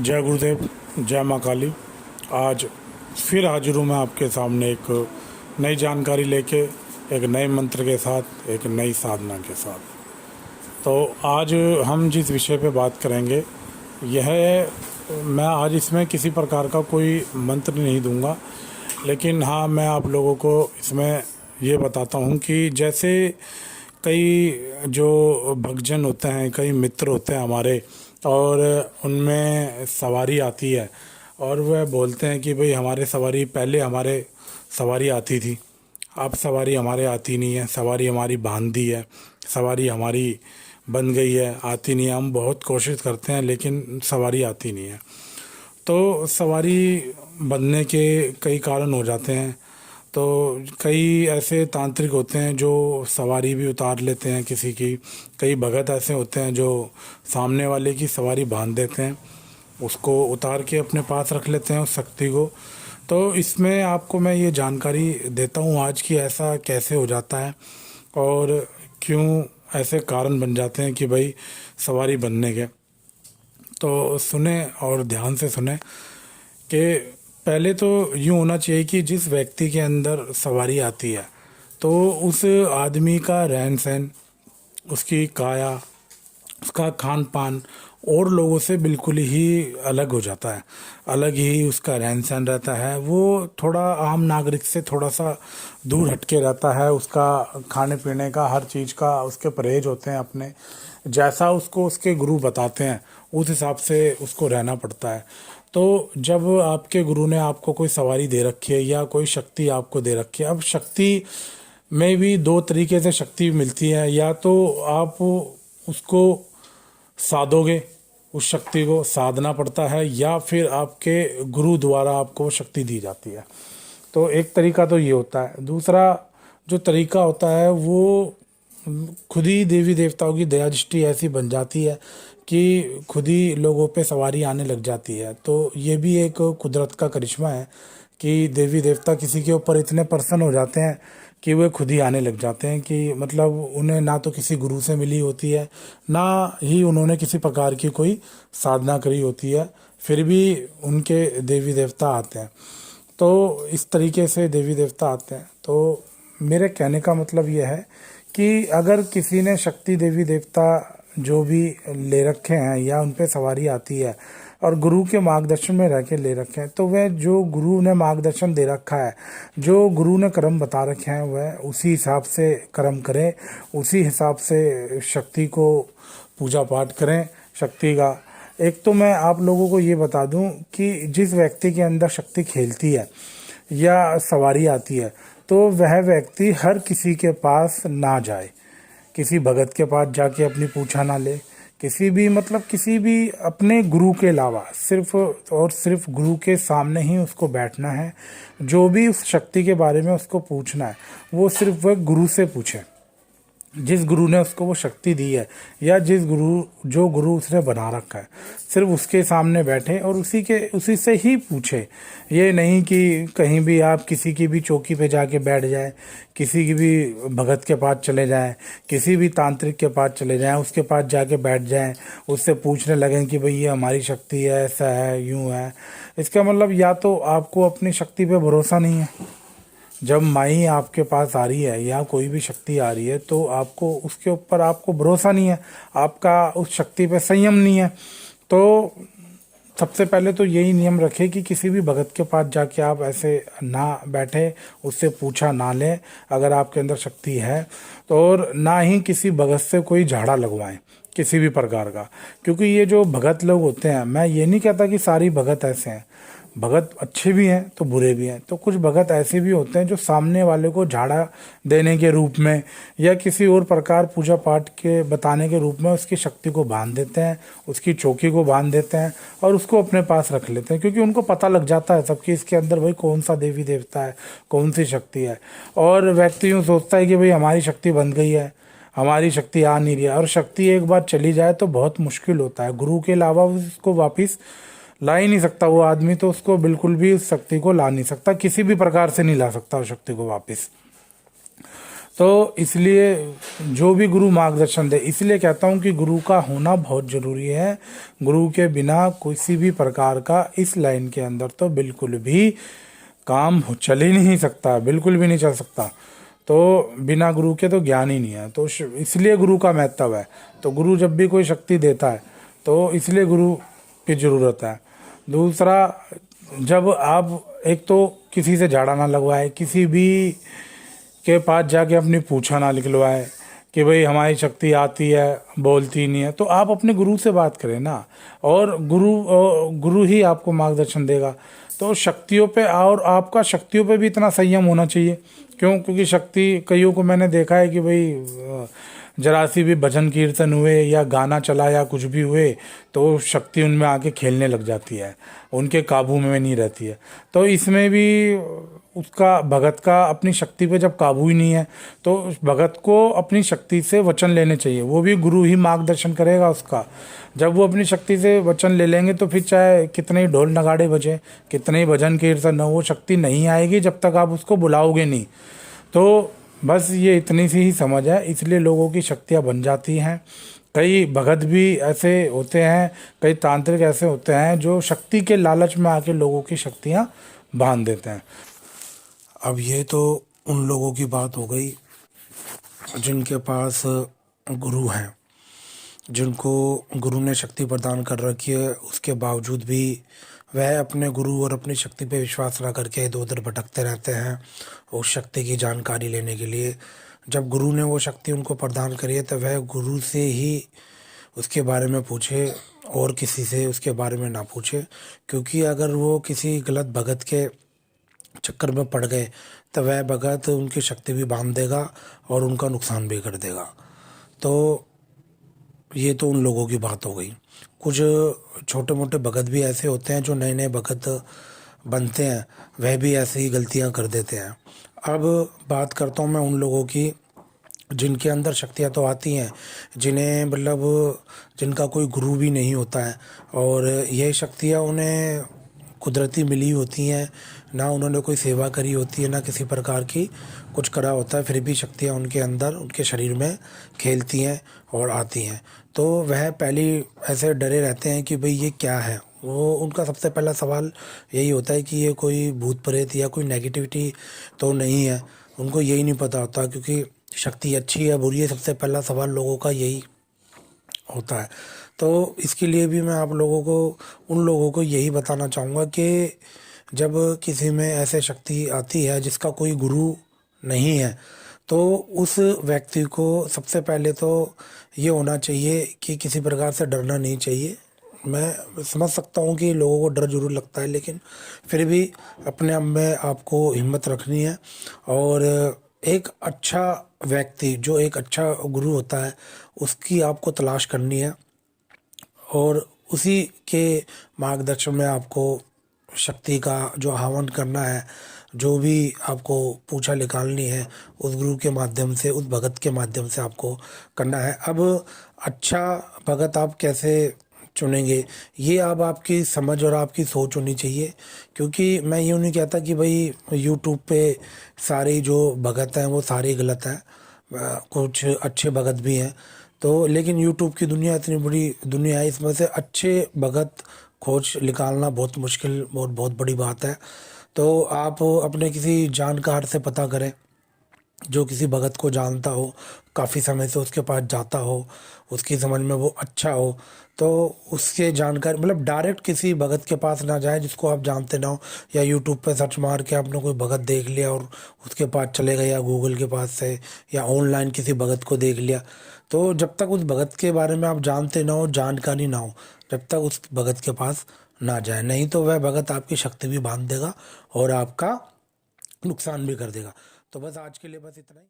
जय गुरुदेव, जय माँ काली। आज फिर हाजिर हूँ मैं आपके सामने एक नई जानकारी लेके, एक नए मंत्र के साथ, एक नई साधना के साथ। तो आज हम जिस विषय पे बात करेंगे, यह मैं आज इसमें किसी प्रकार का कोई मंत्र नहीं दूंगा, लेकिन हाँ, मैं आप लोगों को इसमें ये बताता हूँ कि जैसे कई जो भक्तजन होते हैं, कई मित्र होते हैं हमारे, और उनमें सवारी आती है और वह बोलते हैं कि भाई हमारे सवारी, पहले हमारे सवारी आती थी, अब सवारी हमारे आती नहीं है, सवारी हमारी बांधी है, सवारी हमारी बन गई है, आती नहीं है। हम बहुत कोशिश करते हैं लेकिन सवारी आती नहीं है। तो सवारी बनने के कई कारण हो जाते हैं। तो कई ऐसे तांत्रिक होते हैं जो सवारी भी उतार लेते हैं किसी की। कई भगत ऐसे होते हैं जो सामने वाले की सवारी बांध देते हैं, उसको उतार के अपने पास रख लेते हैं उस शक्ति को। तो इसमें आपको मैं ये जानकारी देता हूँ आज की ऐसा कैसे हो जाता है और क्यों ऐसे कारण बन जाते हैं कि भाई सवारी बनने के। तो सुने और ध्यान से सुने कि पहले तो यूँ होना चाहिए कि जिस व्यक्ति के अंदर सवारी आती है तो उस आदमी का रहन सहन, उसकी काया, उसका खान पान और लोगों से बिल्कुल ही अलग हो जाता है। अलग ही उसका रहन सहन रहता है। वो थोड़ा आम नागरिक से थोड़ा सा दूर हटके रहता है। उसका खाने पीने का, हर चीज़ का उसके परहेज होते हैं अपने। जैसा उसको उसके गुरु बताते हैं उस हिसाब से उसको रहना पड़ता है। तो जब आपके गुरु ने आपको कोई सवारी दे रखी है या कोई शक्ति आपको दे रखी है, अब शक्ति में भी दो तरीके से शक्ति मिलती है। या तो आप उसको साधोगे, उस शक्ति को साधना पड़ता है, या फिर आपके गुरु द्वारा आपको वो शक्ति दी जाती है। तो एक तरीका तो ये होता है। दूसरा जो तरीका होता है वो खुद ही देवी देवताओं की दया दृष्टि ऐसी बन जाती है कि खुद ही लोगों पे सवारी आने लग जाती है। तो ये भी एक कुदरत का करिश्मा है कि देवी देवता किसी के ऊपर इतने प्रसन्न हो जाते हैं कि वे खुद ही आने लग जाते हैं। कि मतलब उन्हें ना तो किसी गुरु से मिली होती है, ना ही उन्होंने किसी प्रकार की कोई साधना करी होती है, फिर भी उनके देवी देवता आते हैं। तो इस तरीके से देवी देवता आते हैं। तो मेरे कहने का मतलब यह है कि अगर किसी ने शक्ति, देवी देवता जो भी ले रखे हैं या उन पे सवारी आती है और गुरु के मार्गदर्शन में रह के ले रखे हैं, तो वह जो गुरु ने मार्गदर्शन दे रखा है, जो गुरु ने कर्म बता रखे हैं, वह उसी हिसाब से कर्म करें, उसी हिसाब से शक्ति को पूजा पाठ करें शक्ति का। एक तो मैं आप लोगों को ये बता दूं कि जिस व्यक्ति के अंदर शक्ति खेलती है या सवारी आती है, तो वह व्यक्ति हर किसी के पास ना जाए, किसी भगत के पास जाके अपनी पूछा ना ले, किसी भी मतलब किसी भी अपने गुरु के अलावा सिर्फ और सिर्फ गुरु के सामने ही उसको बैठना है। जो भी उस शक्ति के बारे में उसको पूछना है वो सिर्फ वह गुरु से पूछे, जिस गुरु ने उसको वो शक्ति दी है या जो गुरु उसने बना रखा है, सिर्फ उसके सामने बैठे और उसी से ही पूछे। ये नहीं कि कहीं भी आप किसी की भी चौकी पे जाके बैठ जाए, किसी की भी भगत के पास चले जाएं, किसी भी तांत्रिक के पास चले जाएं, उसके पास जाके बैठ जाएं, उससे पूछने लगें कि भाई ये हमारी शक्ति है, ऐसा है, यूँ है। इसका मतलब या तो आपको अपनी शक्ति पे भरोसा नहीं है। जब माई आपके पास आ रही है या कोई भी शक्ति आ रही है तो आपको उसके ऊपर आपको भरोसा नहीं है, आपका उस शक्ति पे संयम नहीं है। तो सबसे पहले तो यही नियम रखें कि किसी भी भगत के पास जाके आप ऐसे ना बैठे, उससे पूछा ना लें अगर आपके अंदर शक्ति है तो। और ना ही किसी भगत से कोई झाड़ा लगवाएं किसी भी प्रकार का। क्योंकि ये जो भगत लोग होते हैं, मैं ये नहीं कहता कि सारी भगत ऐसे हैं, भगत अच्छे भी हैं तो बुरे भी हैं। तो कुछ भगत ऐसे भी होते हैं जो सामने वाले को झाड़ा देने के रूप में या किसी और प्रकार पूजा पाठ के बताने के रूप में उसकी शक्ति को बांध देते हैं, उसकी चौकी को बांध देते हैं और उसको अपने पास रख लेते हैं। क्योंकि उनको पता लग जाता है सबकी इसके अंदर भाई कौन सा देवी देवता है, कौन सी शक्ति है। और व्यक्ति यूँ सोचता है कि भाई हमारी शक्ति बन गई है, हमारी शक्ति आ नहीं रही है। और शक्ति एक बार चली जाए तो बहुत मुश्किल होता है, गुरु के अलावा उसको वापस ला ही नहीं सकता वो आदमी। तो उसको बिल्कुल भी उस शक्ति को ला नहीं सकता, किसी भी प्रकार से नहीं ला सकता उस शक्ति को वापस। तो इसलिए जो भी गुरु मार्गदर्शन दे, इसलिए कहता हूँ कि गुरु का होना बहुत ज़रूरी है। गुरु के बिना किसी भी प्रकार का इस लाइन के अंदर तो बिल्कुल भी काम चल ही नहीं सकता, बिल्कुल भी नहीं चल सकता। तो बिना गुरु के तो ज्ञान ही नहीं है, तो इसलिए गुरु का महत्व है। तो गुरु जब भी कोई शक्ति देता है तो इसलिए गुरु की ज़रूरत है। दूसरा, जब आप एक तो किसी से झाड़ा ना लगवाए, किसी भी के पास जाके अपनी पूछा ना निकलवाए कि भाई हमारी शक्ति आती है, बोलती नहीं है, तो आप अपने गुरु से बात करें ना, और गुरु ही आपको मार्गदर्शन देगा। तो शक्तियों पे, और आपका शक्तियों पे भी इतना संयम होना चाहिए। क्योंकि शक्ति, कईयों को मैंने देखा है कि भाई जरा सी भी भजन कीर्तन हुए या गाना चला या कुछ भी हुए तो शक्ति उनमें आके खेलने लग जाती है, उनके काबू में नहीं रहती है। तो इसमें भी उसका, भगत का अपनी शक्ति पे जब काबू ही नहीं है तो भगत को अपनी शक्ति से वचन लेने चाहिए, वो भी गुरु ही मार्गदर्शन करेगा उसका। जब वो अपनी शक्ति से वचन ले लेंगे तो फिर चाहे कितने ही ढोल नगाड़े बजे, कितने ही भजन कीर्तन हो, वो शक्ति नहीं आएगी जब तक आप उसको बुलाओगे नहीं। तो बस ये इतनी सी ही समझ है, इसलिए लोगों की शक्तियाँ बन जाती हैं। कई भगत भी ऐसे होते हैं, कई तांत्रिक ऐसे होते हैं जो शक्ति के लालच में आके लोगों की शक्तियाँ बांध देते हैं। अब ये तो उन लोगों की बात हो गई जिनके पास गुरु हैं, जिनको गुरु ने शक्ति प्रदान कर रखी है, उसके बावजूद भी वह अपने गुरु और अपनी शक्ति पे विश्वास ना करके इधर उधर भटकते रहते हैं उस शक्ति की जानकारी लेने के लिए। जब गुरु ने वो शक्ति उनको प्रदान करी है तो वह गुरु से ही उसके बारे में पूछे और किसी से उसके बारे में ना पूछे। क्योंकि अगर वो किसी गलत भगत के चक्कर में पड़ गए तो वह भगत उनकी शक्ति भी बांध देगा और उनका नुकसान भी कर देगा। तो ये तो उन लोगों की बात हो गई। कुछ छोटे मोटे भगत भी ऐसे होते हैं जो नए नए भगत बनते हैं, वह भी ऐसी ही गलतियां कर देते हैं। अब बात करता हूँ मैं उन लोगों की जिनके अंदर शक्तियाँ तो आती हैं, जिन्हें मतलब जिनका कोई गुरु भी नहीं होता है और यह शक्तियाँ उन्हें कुदरती मिली होती हैं, ना उन्होंने कोई सेवा करी होती है, ना किसी प्रकार की कुछ करा होता है, फिर भी शक्तियाँ उनके अंदर, उनके शरीर में खेलती हैं और आती हैं। तो वह पहले ऐसे डरे रहते हैं कि भाई ये क्या है। वो उनका सबसे पहला सवाल यही होता है कि ये कोई भूत प्रेत या कोई नेगेटिविटी तो नहीं है। उनको यही नहीं पता होता, क्योंकि शक्ति अच्छी है बुरी है, सबसे पहला सवाल लोगों का यही होता है। तो इसके लिए भी मैं आप लोगों को, उन लोगों को यही बताना चाहूँगा कि जब किसी में ऐसे शक्ति आती है जिसका कोई गुरु नहीं है तो उस व्यक्ति को सबसे पहले तो ये होना चाहिए कि किसी प्रकार से डरना नहीं चाहिए। मैं समझ सकता हूँ कि लोगों को डर जरूर लगता है, लेकिन फिर भी अपने आप में आपको हिम्मत रखनी है और एक अच्छा व्यक्ति जो एक अच्छा गुरु होता है उसकी आपको तलाश करनी है और उसी के मार्गदर्शन में आपको शक्ति का जो आह्वान करना है, जो भी आपको पूछा निकालनी है, उस गुरु के माध्यम से, उस भगत के माध्यम से आपको करना है। अब अच्छा भगत आप कैसे चुनेंगे, ये अब आपकी समझ और आपकी सोच होनी चाहिए। क्योंकि मैं यूँ नहीं कहता कि भाई यूट्यूब पे सारे जो भगत हैं वो सारे गलत हैं, कुछ अच्छे भगत भी हैं। तो लेकिन यूट्यूब की दुनिया इतनी बड़ी दुनिया है, इसमें से अच्छे भगत खोज निकालना बहुत मुश्किल और बहुत बड़ी बात है। तो आप अपने किसी जानकार से पता करें जो किसी भगत को जानता हो, काफ़ी समय से उसके पास जाता हो, उसकी समझ में वो अच्छा हो, तो उसके जानकारी, मतलब डायरेक्ट किसी भगत के पास ना जाए जिसको आप जानते ना हो, या यूट्यूब पे सर्च मार के आपने कोई भगत देख लिया और उसके पास चले गए, या गूगल के पास से या ऑनलाइन किसी भगत को देख लिया। तो जब तक उस भगत के बारे में आप जानते ना हो, जानकारी ना हो, जब तक उस भगत के पास ना जाए, नहीं तो वह भगत आपकी शक्ति भी बांध देगा और आपका नुकसान भी कर देगा। तो बस आज के लिए बस इतना ही।